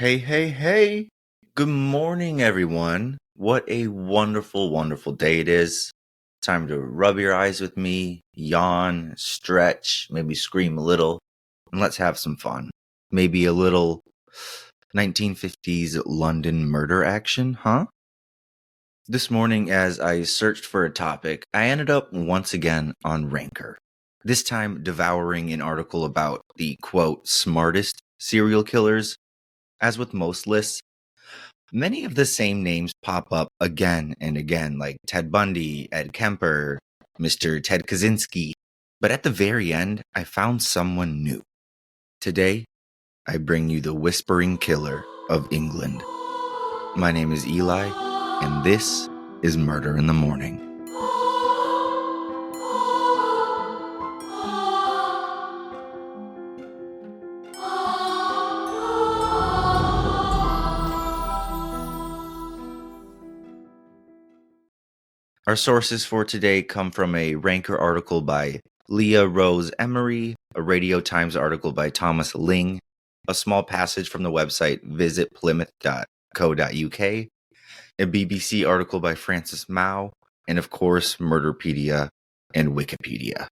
Hey, hey, hey. Good morning, everyone. What a wonderful, wonderful day it is. Time to rub your eyes with me, yawn, stretch, maybe scream a little, and let's have some fun. Maybe a little 1950s London murder action, huh? This morning, as I searched for a topic, I ended up once again on Ranker. This time devouring an article about the quote, smartest serial killers. As with most lists, many of the same names pop up again and again, like Ted Bundy, Ed Kemper, Mr. Ted Kaczynski. But at the very end, I found someone new. Today, I bring you the Whispering Killer of England. My name is Eli, and this is Murder in the Morning. Our sources for today come from a Ranker article by Leah Rose Emery, a Radio Times article by Thomas Ling, a small passage from the website visitplymouth.co.uk, a BBC article by Francis Mao, and of course, Murderpedia and Wikipedia.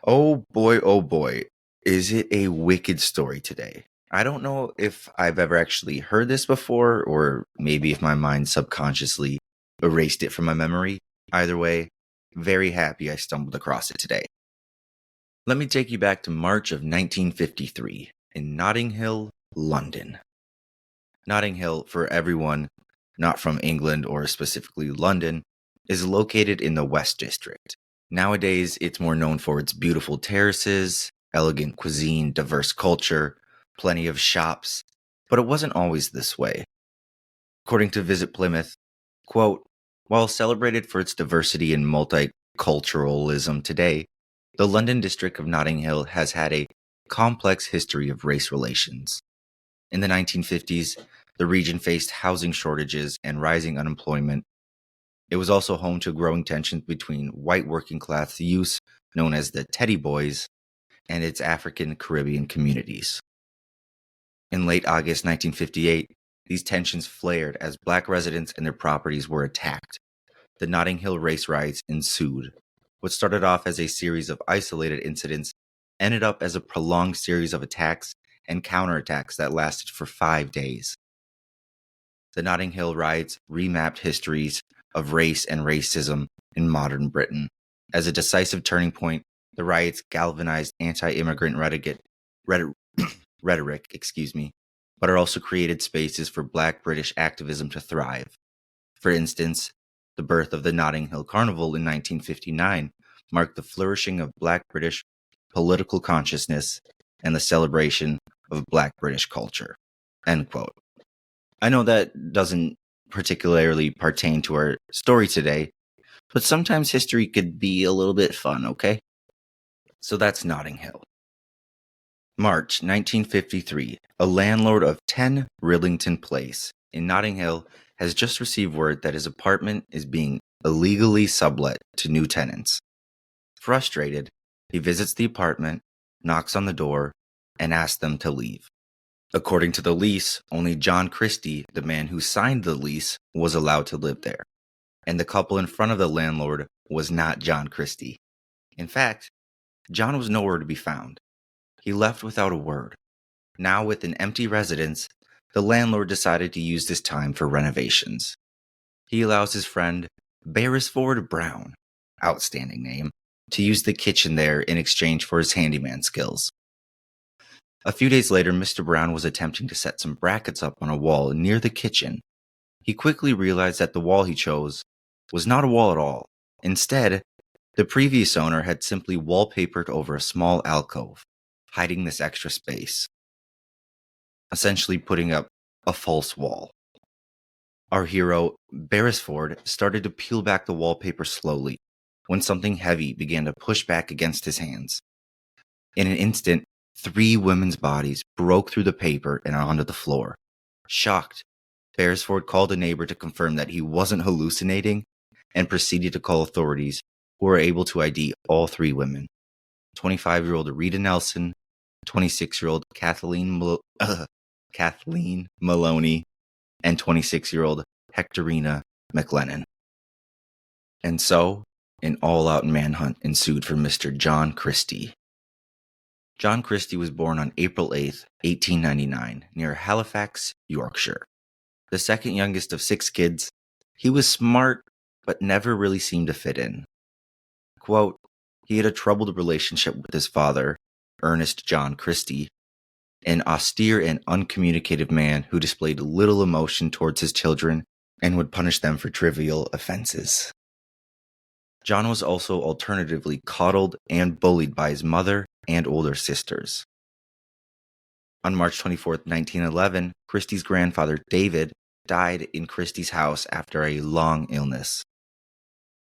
Oh boy, is it a wicked story today. I don't know if I've ever actually heard this before, or maybe if my mind subconsciously erased it from my memory. Either way, very happy I stumbled across it today. Let me take you back to March of 1953 in Notting Hill, London. Notting Hill, for everyone not from England or specifically London, is located in the West District. Nowadays, it's more known for its beautiful terraces, elegant cuisine, diverse culture, plenty of shops, but it wasn't always this way. According to Visit Plymouth, quote, while celebrated for its diversity and multiculturalism today, the London district of Notting Hill has had a complex history of race relations. In the 1950s, the region faced housing shortages and rising unemployment. It was also home to growing tensions between white working class youths, known as the Teddy Boys, and its African Caribbean communities. In late August 1958, these tensions flared as black residents and their properties were attacked. The Notting Hill race riots ensued. What started off as a series of isolated incidents ended up as a prolonged series of attacks and counterattacks that lasted for 5 days. The Notting Hill riots remapped histories of race and racism in modern Britain. As a decisive turning point, the riots galvanized anti-immigrant rhetoric, but it also created spaces for Black British activism to thrive. For instance, the birth of the Notting Hill Carnival in 1959 marked the flourishing of Black British political consciousness and the celebration of Black British culture. End quote. I know that doesn't particularly pertain to our story today, but sometimes history could be a little bit fun, okay? So that's Notting Hill. March 1953, a landlord of 10 Rillington Place in Notting Hill has just received word that his apartment is being illegally sublet to new tenants. Frustrated, he visits the apartment, knocks on the door, and asks them to leave. According to the lease, only John Christie, the man who signed the lease, was allowed to live there. And the couple in front of the landlord was not John Christie. In fact, John was nowhere to be found. He left without a word. Now with an empty residence, the landlord decided to use this time for renovations. He allows his friend, Beresford Brown, outstanding name, to use the kitchen there in exchange for his handyman skills. A few days later, Mr. Brown was attempting to set some brackets up on a wall near the kitchen. He quickly realized that the wall he chose was not a wall at all. Instead, the previous owner had simply wallpapered over a small alcove, hiding this extra space, essentially putting up a false wall. Our hero, Beresford, started to peel back the wallpaper slowly when something heavy began to push back against his hands. In an instant, 3 women's bodies broke through the paper and onto the floor. Shocked, Beresford called a neighbor to confirm that he wasn't hallucinating and proceeded to call authorities, who were able to ID all 3 women: 25-year-old Rita Nelson, 26-year-old Kathleen Maloney, and 26-year-old Hectorina McLennan. And so, an all-out manhunt ensued for Mr. John Christie. John Christie was born on April 8, 1899, near Halifax, Yorkshire. The second youngest of 6 kids, he was smart, but never really seemed to fit in. Quote, he had a troubled relationship with his father, Ernest John Christie, an austere and uncommunicative man who displayed little emotion towards his children and would punish them for trivial offenses. John was also alternatively coddled and bullied by his mother and older sisters. On March 24, 1911, Christie's grandfather, David, died in Christie's house after a long illness.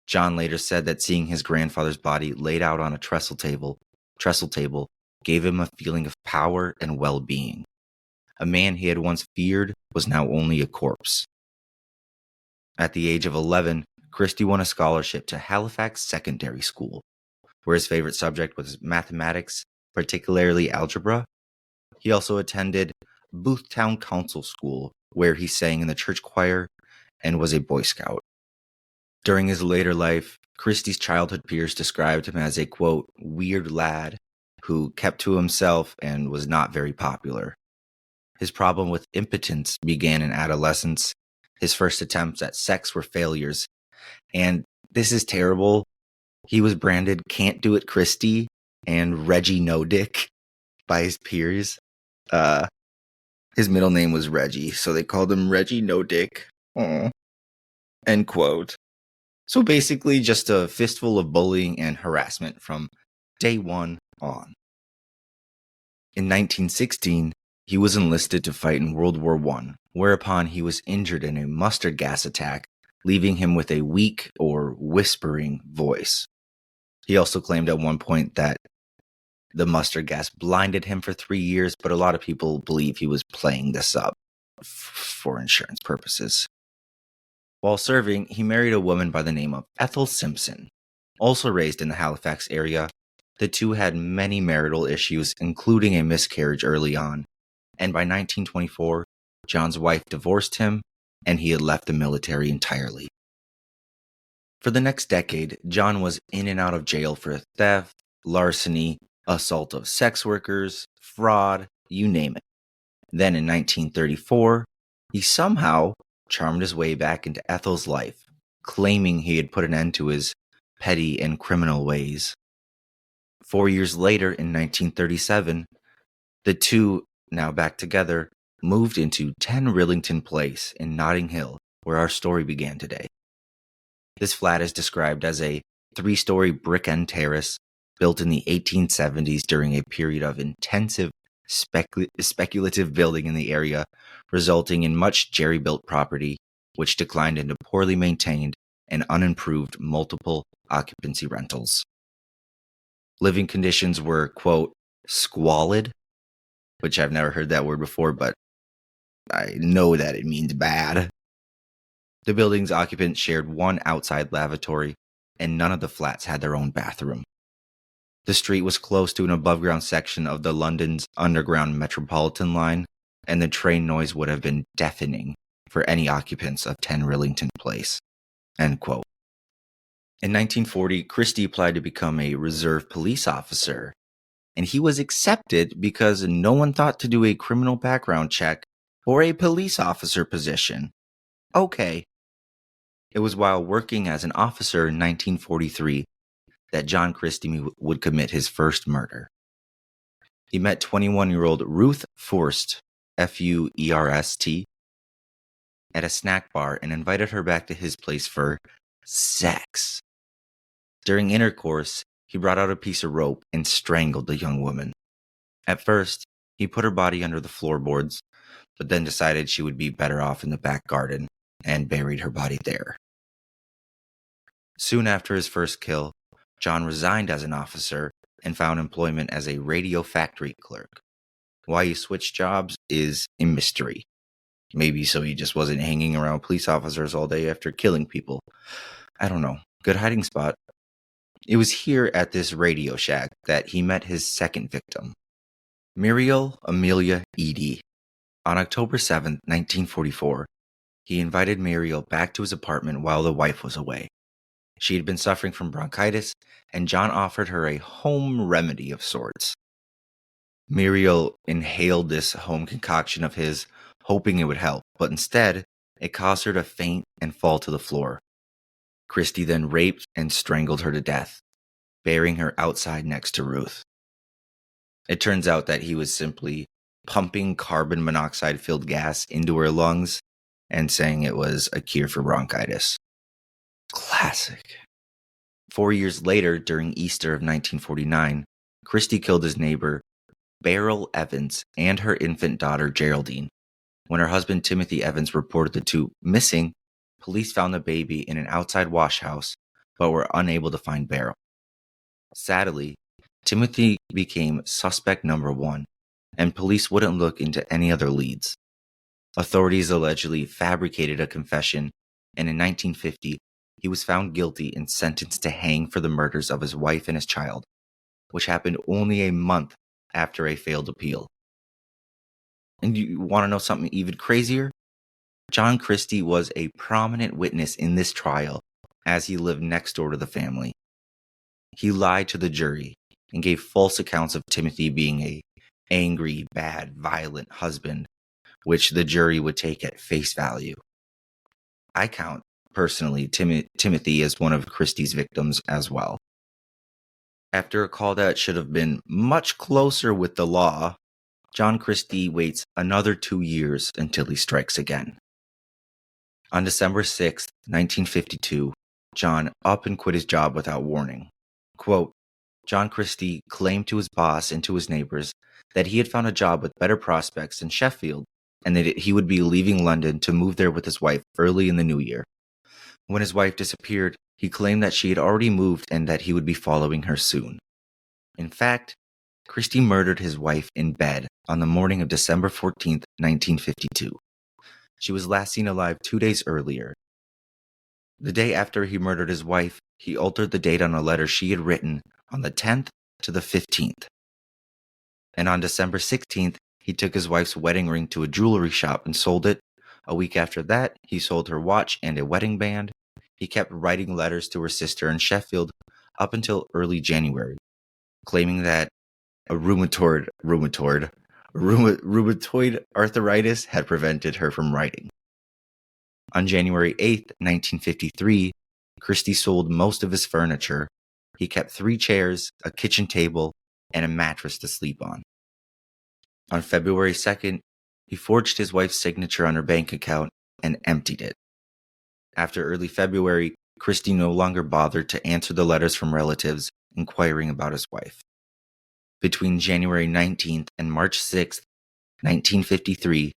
John later said that seeing his grandfather's body laid out on a trestle table gave him a feeling of power and well-being. A man he had once feared was now only a corpse. At the age of 11, Christie won a scholarship to Halifax Secondary School, where his favorite subject was mathematics, particularly algebra. He also attended Boothtown Council School, where he sang in the church choir and was a Boy Scout. During his later life, Christie's childhood peers described him as a, quote, weird lad who kept to himself and was not very popular. His problem with impotence began in adolescence. His first attempts at sex were failures. And this is terrible. He was branded Can't Do It Christie and Reggie No Dick by his peers. His middle name was Reggie, so they called him Reggie No Dick. End quote. So basically just a fistful of bullying and harassment from day one on. In 1916, he was enlisted to fight in World War I, whereupon he was injured in a mustard gas attack, leaving him with a weak or whispering voice. He also claimed at one point that the mustard gas blinded him for 3 years, but a lot of people believe he was playing this up for insurance purposes. While serving, he married a woman by the name of Ethel Simpson, also raised in the Halifax area. The two had many marital issues, including a miscarriage early on, and by 1924, John's wife divorced him, and he had left the military entirely. For the next decade, John was in and out of jail for theft, larceny, assault of sex workers, fraud, you name it. Then in 1934, he somehow charmed his way back into Ethel's life, claiming he had put an end to his petty and criminal ways. 4 years later, in 1937, the two, now back together, moved into 10 Rillington Place in Notting Hill, where our story began today. This flat is described as a 3-story brick end terrace built in the 1870s during a period of intensive speculative building in the area, resulting in much jerry-built property, which declined into poorly maintained and unimproved multiple occupancy rentals. Living conditions were, quote, squalid, which I've never heard that word before, but I know that it means bad. The building's occupants shared one outside lavatory, and none of the flats had their own bathroom. The street was close to an above-ground section of the London's Underground Metropolitan line, and the train noise would have been deafening for any occupants of 10 Rillington Place. End quote. In 1940, Christie applied to become a reserve police officer, and he was accepted because no one thought to do a criminal background check for a police officer position. Okay. It was while working as an officer in 1943 that John Christie would commit his first murder. He met 21-year-old Ruth Forst, F-U-E-R-S-T, at a snack bar and invited her back to his place for sex. During intercourse, he brought out a piece of rope and strangled the young woman. At first, he put her body under the floorboards, but then decided she would be better off in the back garden and buried her body there. Soon after his first kill, John resigned as an officer and found employment as a radio factory clerk. Why he switched jobs is a mystery. Maybe so he just wasn't hanging around police officers all day after killing people. I don't know. Good hiding spot. It was here at this radio shack that he met his second victim, Muriel Amelia Eady. On October 7th, 1944, he invited Muriel back to his apartment while the wife was away. She had been suffering from bronchitis, and John offered her a home remedy of sorts. Muriel inhaled this home concoction of his, hoping it would help, but instead, it caused her to faint and fall to the floor. Christie then raped and strangled her to death, burying her outside next to Ruth. It turns out that he was simply pumping carbon monoxide-filled gas into her lungs and saying it was a cure for bronchitis. Classic. 4 years later, during Easter of 1949, Christie killed his neighbor, Beryl Evans, and her infant daughter, Geraldine. When her husband, Timothy Evans, reported the two missing, police found the baby in an outside wash house, but were unable to find Beryl. Sadly, Timothy became suspect number one, and police wouldn't look into any other leads. Authorities allegedly fabricated a confession, and in 1950, he was found guilty and sentenced to hang for the murders of his wife and his child, which happened only a month after a failed appeal. And you want to know something even crazier? John Christie was a prominent witness in this trial, as he lived next door to the family. He lied to the jury and gave false accounts of Timothy being a angry, bad, violent husband, which the jury would take at face value. I count, personally, Timothy as one of Christie's victims as well. After a call that should have been much closer with the law, John Christie waits another 2 years until he strikes again. On December 6, 1952, John up and quit his job without warning. Quote, John Christie claimed to his boss and to his neighbors that he had found a job with better prospects in Sheffield and that he would be leaving London to move there with his wife early in the new year. When his wife disappeared, he claimed that she had already moved and that he would be following her soon. In fact, Christie murdered his wife in bed on the morning of December 14, 1952. She was last seen alive 2 days earlier. The day after he murdered his wife, he altered the date on a letter she had written on the 10th to the 15th. And on December 16th, he took his wife's wedding ring to a jewelry shop and sold it. A week after that, he sold her watch and a wedding band. He kept writing letters to her sister in Sheffield up until early January, claiming that rheumatoid arthritis had prevented her from writing. On January 8, 1953, Christie sold most of his furniture. He kept 3 chairs, a kitchen table, and a mattress to sleep on. On February 2nd, he forged his wife's signature on her bank account and emptied it. After early February, Christie no longer bothered to answer the letters from relatives inquiring about his wife. Between January 19th and March 6th, 1953,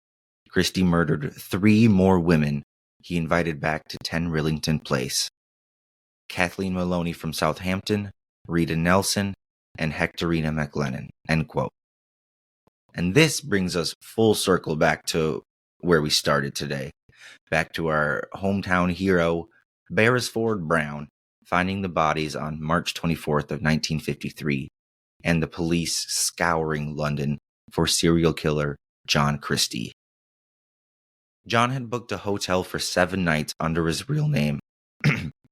Christie murdered 3 more women he invited back to 10 Rillington Place. Kathleen Maloney from Southampton, Rita Nelson, and Hectorina McLennan, end quote. And this brings us full circle back to where we started today, back to our hometown hero, Beresford Brown, finding the bodies on March 24th of 1953, and the police scouring London for serial killer John Christie. John had booked a hotel for 7 nights under his real name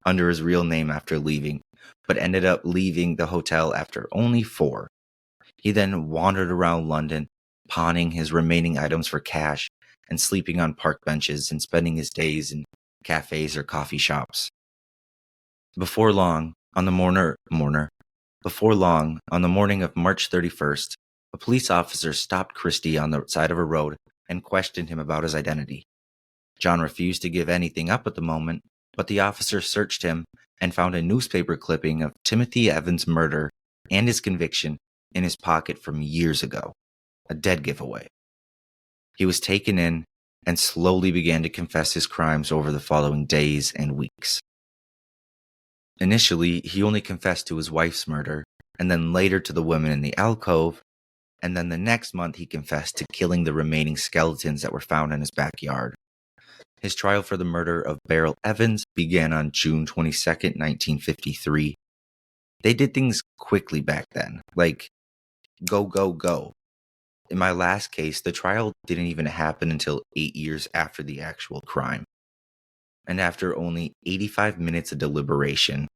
after leaving, but ended up leaving the hotel after only 4. He then wandered around London, pawning his remaining items for cash and sleeping on park benches and spending his days in cafes or coffee shops. Before long, on the morning of March 31st, a police officer stopped Christie on the side of a road and questioned him about his identity. John refused to give anything up at the moment, but the officer searched him and found a newspaper clipping of Timothy Evans' murder and his conviction in his pocket from years ago, a dead giveaway. He was taken in and slowly began to confess his crimes over the following days and weeks. Initially, he only confessed to his wife's murder, and then later to the women in the alcove, and then the next month he confessed to killing the remaining skeletons that were found in his backyard. His trial for the murder of Beryl Evans began on June 22, 1953. They did things quickly back then, like go, go, go. in my last case, the trial didn't even happen until 8 years after the actual crime. And after only 85 minutes of deliberation,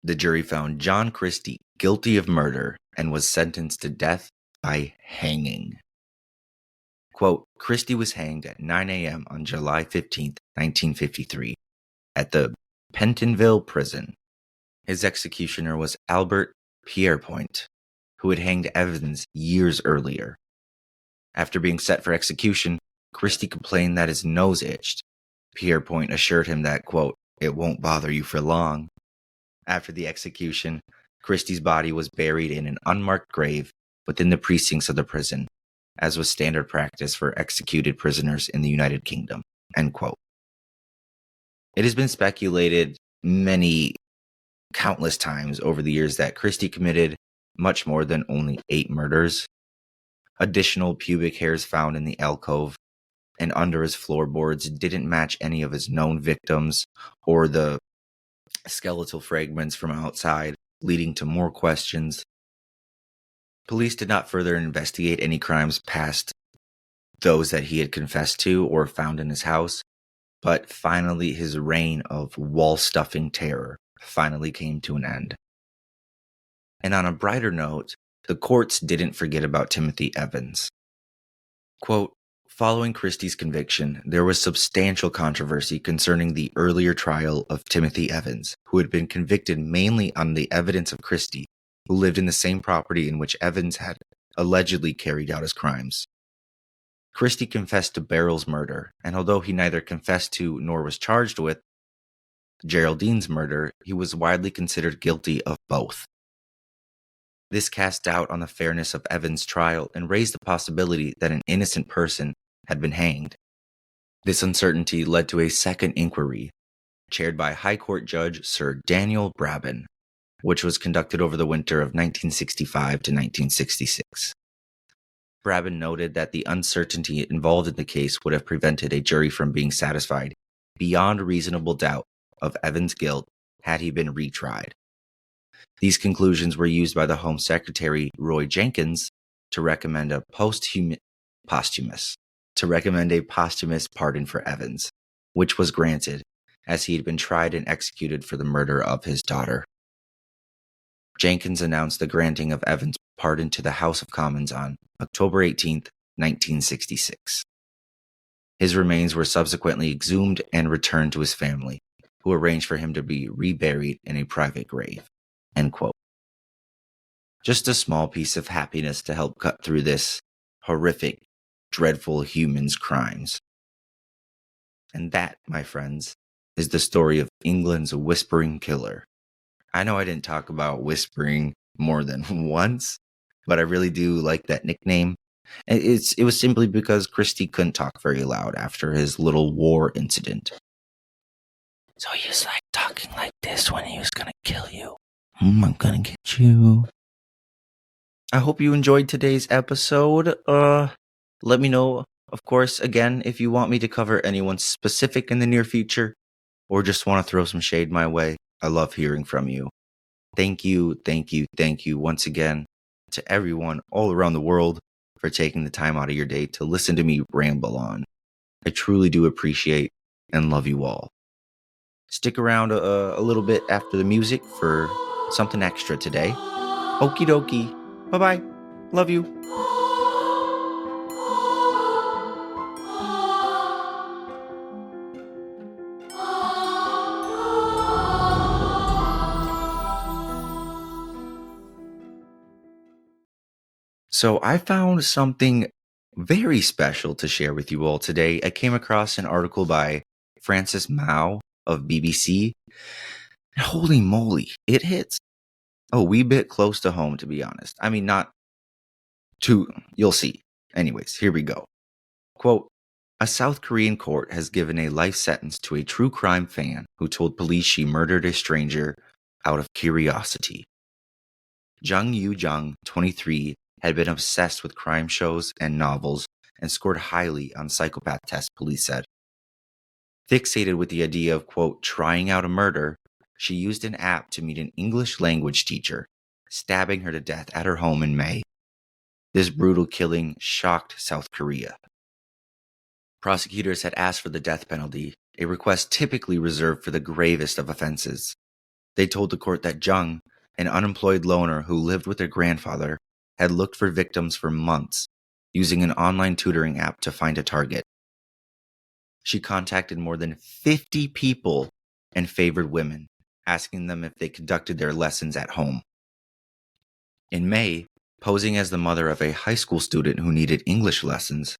the jury found John Christie guilty of murder and was sentenced to death by hanging. Quote, Christie was hanged at 9 a.m. on July 15th, 1953, at the Pentonville prison. His executioner was Albert Pierrepoint, who had hanged Evans years earlier. After being set for execution, Christie complained that his nose itched. Pierrepoint assured him that, quote, it won't bother you for long. After the execution, Christie's body was buried in an unmarked grave within the precincts of the prison, as was standard practice for executed prisoners in the United Kingdom, end quote. It has been speculated countless times over the years that Christie committed much more than only 8 murders. Additional pubic hairs found in the alcove and under his floorboards didn't match any of his known victims or the skeletal fragments from outside, leading to more questions. Police did not further investigate any crimes past those that he had confessed to or found in his house, but finally his reign of wall-stuffing terror finally came to an end. And on a brighter note, the courts didn't forget about Timothy Evans. Quote, following Christie's conviction, there was substantial controversy concerning the earlier trial of Timothy Evans, who had been convicted mainly on the evidence of Christie, who lived in the same property in which Evans had allegedly carried out his crimes. Christie confessed to Barrow's murder, and although he neither confessed to nor was charged with Geraldine's murder, he was widely considered guilty of both. This cast doubt on the fairness of Evans' trial and raised the possibility that an innocent person had been hanged. This uncertainty led to a second inquiry, chaired by High Court Judge Sir Daniel Brabham, which was conducted over the winter of 1965 to 1966. Brabham noted that the uncertainty involved in the case would have prevented a jury from being satisfied beyond reasonable doubt of Evans' guilt had he been retried. These conclusions were used by the Home Secretary Roy Jenkins to recommend a posthumous pardon for Evans, which was granted, as he had been tried and executed for the murder of his daughter. Jenkins announced the granting of Evans' pardon to the House of Commons on October 18, 1966. His remains were subsequently exhumed and returned to his family, who arranged for him to be reburied in a private grave. End quote. Just a small piece of happiness to help cut through this horrific, dreadful human's crimes. And that, my friends, is the story of England's whispering killer. I know I didn't talk about whispering more than once, but I really do like that nickname. It was simply because Christie couldn't talk very loud after his little war incident. So he was like talking like this when he was gonna kill you. I'm gonna get you. I hope you enjoyed today's episode. Let me know, of course, again, if you want me to cover anyone specific in the near future, or just want to throw some shade my way. I love hearing from you. Thank you once again to everyone all around the world for taking the time out of your day to listen to me ramble on. I truly do appreciate and love you all. Stick around a little bit after the music for something extra today. Okie dokie. Bye-bye. Love you. So I found something very special to share with you all today. I came across an article by Francis Mao of BBC. Holy moly, it hits a wee bit close to home, to be honest. I mean, not too, you'll see. Anyways, here we go. Quote, a South Korean court has given a life sentence to a true crime fan who told police she murdered a stranger out of curiosity. Jung Yoo-jung, 23, had been obsessed with crime shows and novels and scored highly on psychopath tests, police said. Fixated with the idea of, quote, trying out a murder, she used an app to meet an English language teacher, stabbing her to death at her home in May. This brutal killing shocked South Korea. Prosecutors had asked for the death penalty, a request typically reserved for the gravest of offenses. They told the court that Jung, an unemployed loner who lived with her grandfather, had looked for victims for months, using an online tutoring app to find a target. She contacted more than 50 people and favored women, asking them if they conducted their lessons at home. In May, posing as the mother of a high school student who needed English lessons,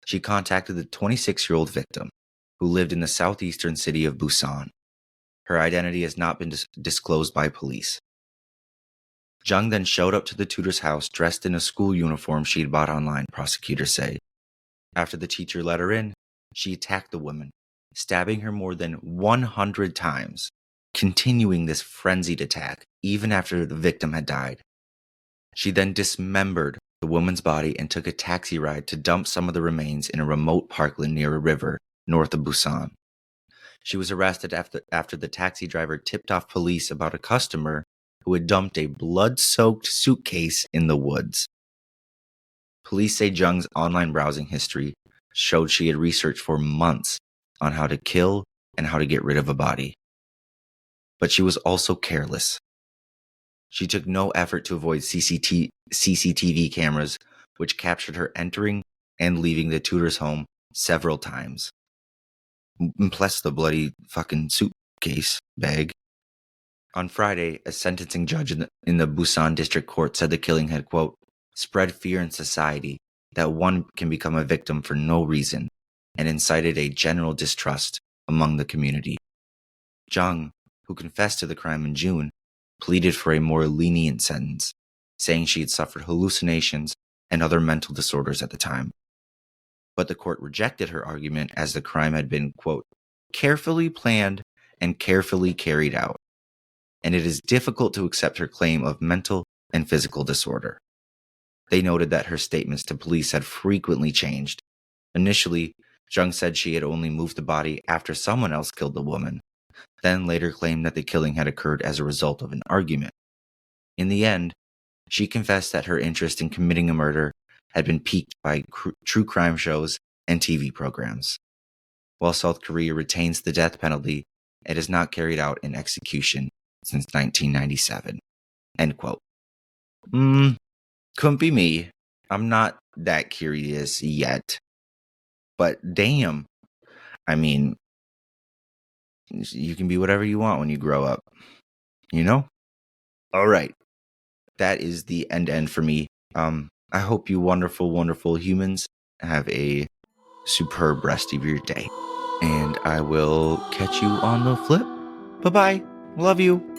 she contacted the 26-year-old victim, who lived in the southeastern city of Busan. Her identity has not been disclosed by police. Jung then showed up to the tutor's house dressed in a school uniform she'd bought online, prosecutors say. After the teacher let her in, she attacked the woman, stabbing her more than 100 times, continuing this frenzied attack even after the victim had died. She then dismembered the woman's body and took a taxi ride to dump some of the remains in a remote parkland near a river north of Busan. She was arrested after the taxi driver tipped off police about a customer who had dumped a blood-soaked suitcase in the woods. Police say Jung's online browsing history showed she had researched for months on how to kill and how to get rid of a body. But she was also careless. She took no effort to avoid CCTV cameras, which captured her entering and leaving the tutor's home several times. Plus the bloody fucking suitcase bag. On Friday, a sentencing judge in the Busan District Court said the killing had, quote, spread fear in society that one can become a victim for no reason and incited a general distrust among the community. Jung, who confessed to the crime in June, pleaded for a more lenient sentence, saying she had suffered hallucinations and other mental disorders at the time. But the court rejected her argument as the crime had been, quote, carefully planned and carefully carried out, and it is difficult to accept her claim of mental and physical disorder. They noted that her statements to police had frequently changed. Initially, Jung said she had only moved the body after someone else killed the woman, then later claimed that the killing had occurred as a result of an argument. In the end, she confessed that her interest in committing a murder had been piqued by true crime shows and TV programs. While South Korea retains the death penalty, it has not carried out an execution since 1997. End quote. Couldn't be me. I'm not that curious yet. But damn, I mean, you can be whatever you want when you grow up, you know? All right. That is the end for me. I hope you wonderful, wonderful humans have a superb rest of your day. And I will catch you on the flip. Bye-bye. Love you.